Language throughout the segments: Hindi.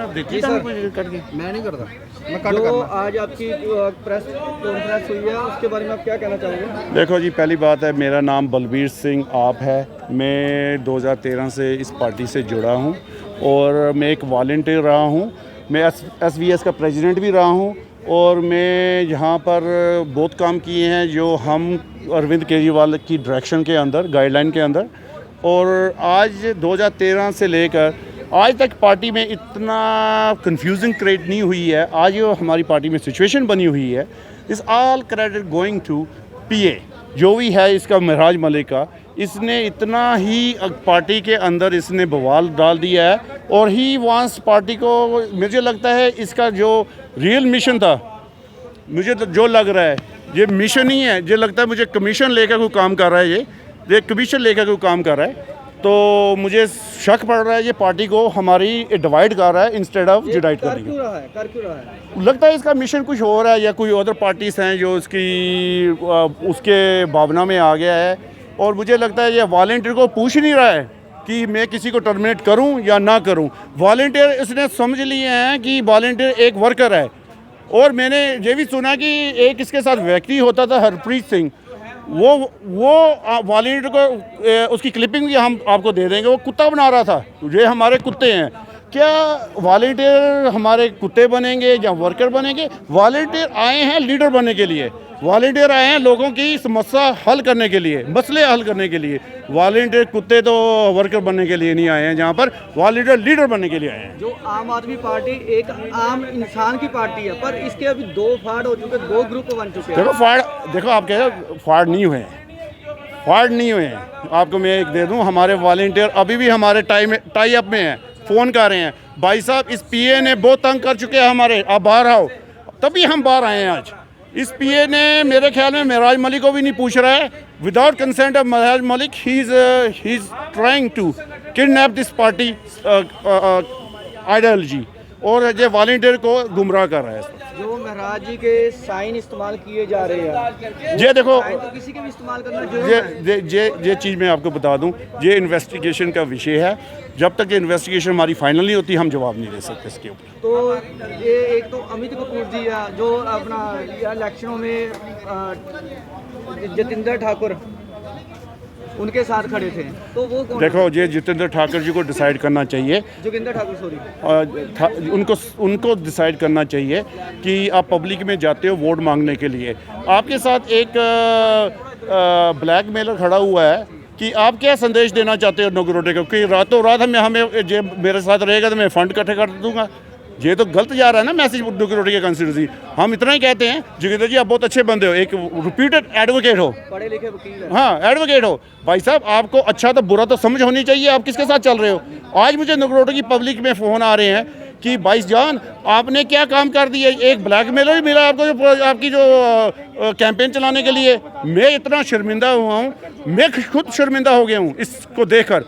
आप देखिए कट के। मैं नहीं करता, मैं कट करना। आज आपकी प्रेस कॉन्फ्रेंस हुई है, उसके बारे में आप क्या कहना चाहोगे? देखो जी, पहली बात है, मेरा नाम बलबीर सिंह आप है। मैं 2013 से इस पार्टी से जुड़ा हूँ और मैं एक वॉलंटियर रहा हूँ। मैं SVS का प्रेसिडेंट भी रहा हूँ और मैं यहाँ पर बहुत काम किए हैं जो हम अरविंद केजरीवाल की डायरेक्शन के अंदर, गाइडलाइन के अंदर। और आज 2013 से लेकर आज तक पार्टी में इतना कंफ्यूजिंग क्रिएट नहीं हुई है। आज जो हमारी पार्टी में सिचुएशन बनी हुई है, इस all credit going to PA जो भी है इसका, महराज मलिक का। इसने इतना ही पार्टी के अंदर इसने बवाल डाल दिया है और ही वांट्स पार्टी को। मुझे लगता है इसका जो रियल मिशन था, मुझे तो जो लग रहा है ये मिशन ही है। जो लगता है मुझे कमीशन लेकर कोई काम कर रहा है, ये कमीशन लेकर कोई काम कर रहा है। तो मुझे शक पड़ रहा है ये पार्टी को हमारी डिवाइड कर रहा है इंस्टेड ऑफ डिवाइड करने की। कर क्यों रहा है? लगता है इसका मिशन कुछ और है या कोई अदर पार्टीज हैं जो उसके भावना में आ गया है। और मुझे लगता है ये वॉलंटियर को पूछ नहीं रहा है कि मैं किसी को टर्मिनेट करूं या ना करूं। वॉलंटियर इसने समझ लिए हैं कि वॉलंटियर एक वर्कर है। और मैंने ये भी सुना कि एक इसके साथ व्यक्ति होता था, हरप्रीत सिंह, वो वॉलंटियर को उसकी क्लिपिंग भी हम आपको दे देंगे। वो कुत्ता बना रहा था, ये हमारे कुत्ते हैं। क्या वॉलंटियर हमारे कुत्ते बनेंगे या वर्कर बनेंगे? वॉलंटियर आए हैं लीडर बनने के लिए, वॉलंटियर आए हैं लोगों की समस्या हल करने के लिए, मसले हल करने के लिए। वॉलंटियर कुत्ते तो वर्कर बनने के लिए नहीं आए हैं, जहाँ पर वॉलंटियर लीडर बनने के लिए आए हैं। जो आम आदमी पार्टी एक आम इंसान की पार्टी है, पर इसके अभी दो फाड़ हो चुके, दो ग्रुप बन चुके हैं। देखो आप कह रहे हो फाड़ नहीं हुए हैं, फाड़ नहीं हुए हैं। आपको मैं एक दे दूँ, हमारे वॉलंटियर अभी भी हमारे टाई अप में हैं, फ़ोन कर रहे हैं, भाई साहब इस PA ने बहुत तंग कर चुके हैं हमारे, आप बाहर आओ। तभी हम बाहर आए हैं आज। इस PA ने मेरे ख्याल में महराज मलिक को भी नहीं पूछ रहा है। Without consent of Mahraj Malik he is trying to kidnap this party ideology और ये वॉलंटियर को गुमराह कर रहा है। जो महराज जी के साइन इस्तेमाल किए जा रहे हैं, ये देखो, तो किसी के भी इस्तेमाल करना जरूरी है। ये चीज़ मैं आपको बता दूं, ये इन्वेस्टिगेशन का विषय है। जब तक ये इन्वेस्टिगेशन हमारी फाइनल नहीं होती, हम जवाब नहीं दे सकते इसके ऊपर। तो ये एक तो अमित कपूर जी है जो अपना इलेक्शनों में जतिंदर ठाकुर उनके साथ खड़े थे, तो वो कौन? देखो, ये जितेंद्र ठाकुर जी को डिसाइड करना चाहिए, जोगिंदर ठाकुर सॉरी, उनको डिसाइड करना चाहिए कि आप पब्लिक में जाते हो वोट मांगने के लिए, आपके साथ एक ब्लैकमेलर खड़ा हुआ है कि आप क्या संदेश देना चाहते हो नगरोटे को कि रातों रात हमें ये मेरे साथ रहेगा तो मैं फ़ंड इकट्ठे कर दूंगा। ये तो गलत जा रहा है ना मैसेज नगरोटे के कंस्टिट्यूंसी। हम इतना ही कहते हैं, जोगिंदर जी आप बहुत अच्छे बंदे हो, एक रिप्यूटेड एडवोकेट हो, पढ़े लिखे वकील है। हाँ एडवोकेट हो भाई साहब, आपको अच्छा तो बुरा तो समझ होनी चाहिए। आप किसके साथ चल रहे हो? आज मुझे नगरोटे की पब्लिक में फ़ोन आ रहे हैं कि भाई जान आपने क्या काम कर दिया, एक ब्लैकमेलर ही मिला आपको जो आपकी जो कैंपेन चलाने के लिए। मैं इतना शर्मिंदा हुआ हूँ, मैं खुद शर्मिंदा हो गया हूँ इसको देखकर।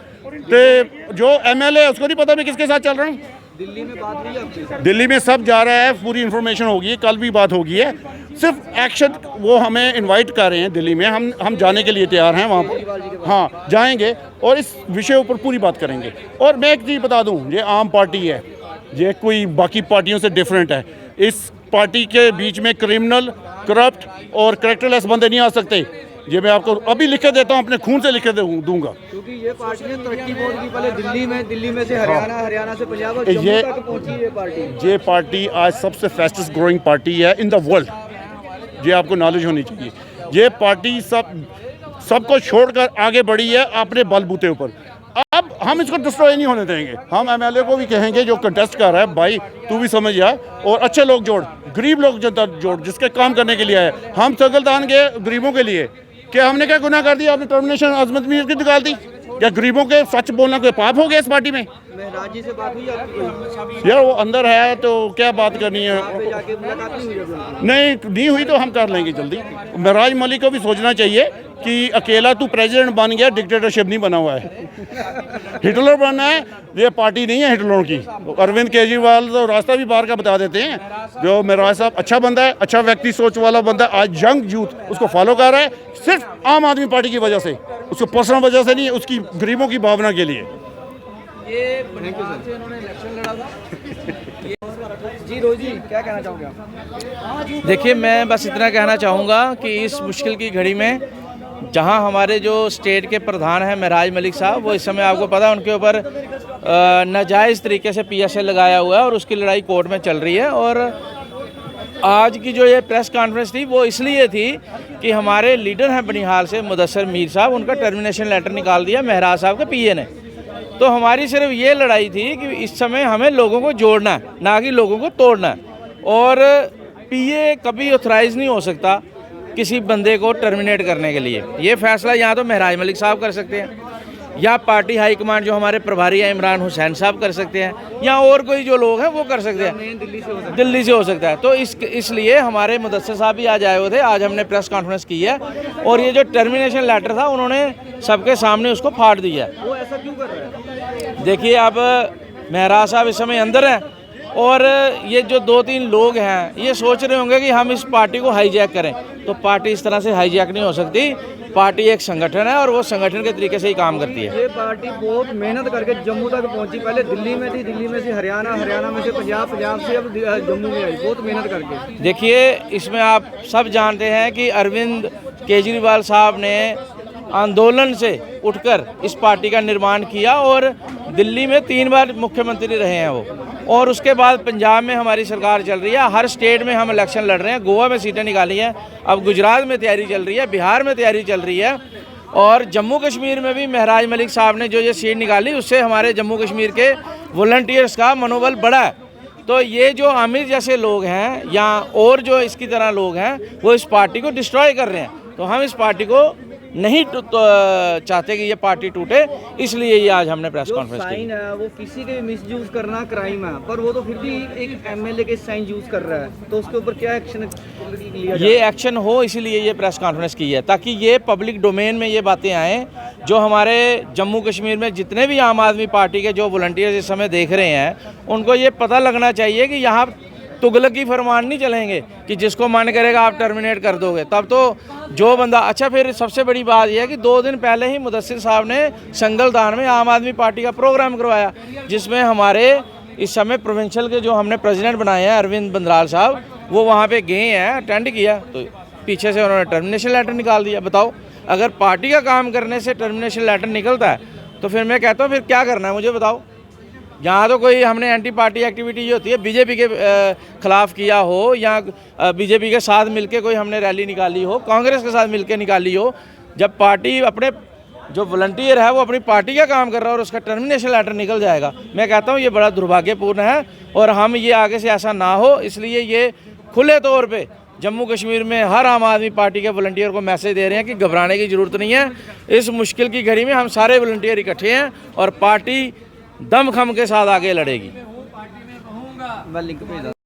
तो जो MLA है उसको नहीं पता मैं किसके साथ चल रहा हूँ। दिल्ली में बात हुई आपकी? दिल्ली में सब जा रहा है, पूरी इन्फॉर्मेशन होगी है, कल भी बात होगी है। सिर्फ एक्शन वो हमें इनवाइट कर रहे हैं दिल्ली में, हम जाने के लिए तैयार हैं वहाँ पर। हाँ जाएंगे और इस विषय ऊपर पूरी बात करेंगे। और मैं एक चीज़ बता दूँ, ये आम पार्टी है, ये कोई बाकी पार्टियों से डिफरेंट है। इस पार्टी के बीच में क्रिमिनल, करप्ट और कैरेक्टरलेस बंदे नहीं आ सकते। ये मैं आपको अभी लिख के देता हूँ, अपने खून से लिख के दूंगा। क्योंकि ये पार्टी ने तरक्की बहुत की, पहले दिल्ली में से हरियाणा, हरियाणा से पंजाब और जम्मू तक पहुंची ये पार्टी। ये पार्टी आज सबसे फास्टेस्ट ग्रोइंग पार्टी है इन द वर्ल्ड। ये आपको नॉलेज होनी चाहिए। ये पार्टी सबको छोड़कर आगे बढ़ी है अपने बलबूते ऊपर। अब हम इसको डिस्ट्रॉय नहीं होने देंगे। हम MLA को भी कहेंगे जो कंटेस्ट कर रहा है, भाई तू भी समझ जा और अच्छे लोग जोड़, गरीब लोग जनता जोड़, जिसके काम करने के लिए आए। हम सगलदान गए गरीबों के लिए, क्या हमने क्या गुनाह कर दिया? आपने टर्मिनेशन अजमत मीर की निकाल दी? या गरीबों के सच बोलना कोई पाप हो गया इस पार्टी में? महराज जी से बात हुई आपकी? यार वो अंदर है तो क्या बात करनी है? जाके मुलाकात नहीं हुई? नहीं हुई तो हम कर लेंगे जल्दी। महराज मलिक को भी सोचना चाहिए कि अकेला तू प्रेसिडेंट बन गया, डिक्टेटरशिप नहीं बना हुआ है। हिटलर बनना है, ये पार्टी नहीं है हिटलरों की। अरविंद केजरीवाल तो रास्ता भी बाहर का बता देते हैं। जो महराज साहब अच्छा बंदा है, अच्छा व्यक्ति सोच वाला बंदा है, आज यंग यूथ उसको फॉलो कर रहा है, सिर्फ आम आदमी पार्टी की वजह से, उसको पर्सनल वजह से नहीं है, उसकी गरीबों की भावना के लिए। ये इन्होंने इलेक्शन लड़ा था। जी रोहित जी क्या कहना चाहोगे आप? देखिए, मैं बस इतना कहना चाहूँगा कि इस मुश्किल की घड़ी में जहाँ हमारे जो स्टेट के प्रधान हैं महराज मलिक साहब, वो इस समय आपको पता है उनके ऊपर नाजायज़ तरीके से PSA लगाया हुआ है और उसकी लड़ाई कोर्ट में चल रही है। और आज की जो ये प्रेस कॉन्फ्रेंस थी वो इसलिए थी कि हमारे लीडर हैं बनिहाल से मुदस्सर मीर साहब, उनका टर्मिनेशन लेटर निकाल दिया महराज साहब के PA ने। तो हमारी सिर्फ ये लड़ाई थी कि इस समय हमें लोगों को जोड़ना है, ना कि लोगों को तोड़ना है। और PA कभी ऑथराइज़ नहीं हो सकता किसी बंदे को टर्मिनेट करने के लिए। ये फैसला या तो महराज मलिक साहब कर सकते हैं, या पार्टी हाईकमान जो हमारे प्रभारी हैं इमरान हुसैन साहब कर सकते हैं, या और कोई जो लोग हैं वो कर सकते हैं, दिल्ली से हो सकता है। तो इसलिए हमारे मुदस्सिर साहब भी आज आए हुए थे, आज हमने प्रेस कॉन्फ्रेंस की है और ये जो टर्मिनेशन लेटर था उन्होंने सबके सामने उसको फाड़ दिया है। वो ऐसा क्यों कर रहा है? देखिए, अब महराज साहब इस समय अंदर हैं और ये जो 2-3 लोग हैं ये सोच रहे होंगे कि हम इस पार्टी को हाईजैक करें, तो पार्टी इस तरह से हाईजैक नहीं हो सकती। पार्टी एक संगठन है और वो संगठन के तरीके से ही काम करती है। ये पार्टी बहुत मेहनत करके जम्मू तक पहुंची, पहले दिल्ली में थी, दिल्ली में से हरियाणा, हरियाणा में से पंजाब, पंजाब से अब जम्मू में आई, बहुत मेहनत करके। देखिए, इसमें आप सब जानते हैं कि अरविंद केजरीवाल साहब ने आंदोलन से उठकर इस पार्टी का निर्माण किया और दिल्ली में 3 बार मुख्यमंत्री रहे हैं वो, और उसके बाद पंजाब में हमारी सरकार चल रही है, हर स्टेट में हम इलेक्शन लड़ रहे हैं, गोवा में सीटें निकाली हैं, अब गुजरात में तैयारी चल रही है, बिहार में तैयारी चल रही है, और जम्मू कश्मीर में भी महराज मलिक साहब ने जो ये सीट निकाली उससे हमारे जम्मू कश्मीर के वॉलंटियर्स का मनोबल बढ़ा है। तो ये जो आमिर जैसे लोग हैं या और जो इसकी तरह लोग हैं वो इस पार्टी को डिस्ट्रॉय कर रहे हैं, तो हम इस पार्टी को नहीं चाहते कि ये पार्टी टूटे, इसलिए ये आज हमने प्रेस कॉन्फ्रेंस की। साइन है वो किसी के मिसयूज करना क्राइम है, पर वो तो फिर भी एक MLA के साइन यूज कर रहा है, तो उसके ऊपर क्या एक्शन लिया जाए? ये एक्शन हो इसीलिए ये प्रेस कॉन्फ्रेंस की है, ताकि ये पब्लिक डोमेन में ये बातें आएँ। जो हमारे जम्मू कश्मीर में जितने भी आम आदमी पार्टी के जो वॉलंटियर्स इस समय देख रहे हैं उनको ये पता लगना चाहिए कि यहाँ तुगलकी फरमान नहीं चलेंगे कि जिसको मन करेगा आप टर्मिनेट कर दोगे, तब तो जो बंदा। अच्छा, फिर सबसे बड़ी बात यह है कि 2 दिन पहले ही मुदस्सिर साहब ने संगलदान में आम आदमी पार्टी का प्रोग्राम करवाया, जिसमें हमारे इस समय प्रोविंशियल के जो हमने प्रेसिडेंट बनाए हैं अरविंद बंदराल साहब, वो वहाँ पे गए हैं, अटेंड किया, तो पीछे से उन्होंने टर्मिनेशन लेटर निकाल दिया। बताओ, अगर पार्टी का काम करने से टर्मिनेशन लेटर निकलता है तो फिर मैं कहता हूँ फिर क्या करना है मुझे बताओ। यहाँ तो कोई हमने एंटी पार्टी एक्टिविटी जो होती है बीजेपी के खिलाफ किया हो, या बीजेपी के साथ मिलके कोई हमने रैली निकाली हो, कांग्रेस के साथ मिलके निकाली हो, जब पार्टी अपने जो वॉलंटियर है वो अपनी पार्टी का काम कर रहा है और उसका टर्मिनेशन लेटर निकल जाएगा, मैं कहता हूँ ये बड़ा दुर्भाग्यपूर्ण है और हम ये आगे से ऐसा ना हो, इसलिए ये खुले तौर पे जम्मू कश्मीर में हर आम आदमी पार्टी के वॉलंटियर को मैसेज दे रहे हैं कि घबराने की ज़रूरत नहीं है। इस मुश्किल की घड़ी में हम सारे वॉलंटियर इकट्ठे हैं और पार्टी दमखम के साथ आगे लड़ेगी। मैं लिंक भेज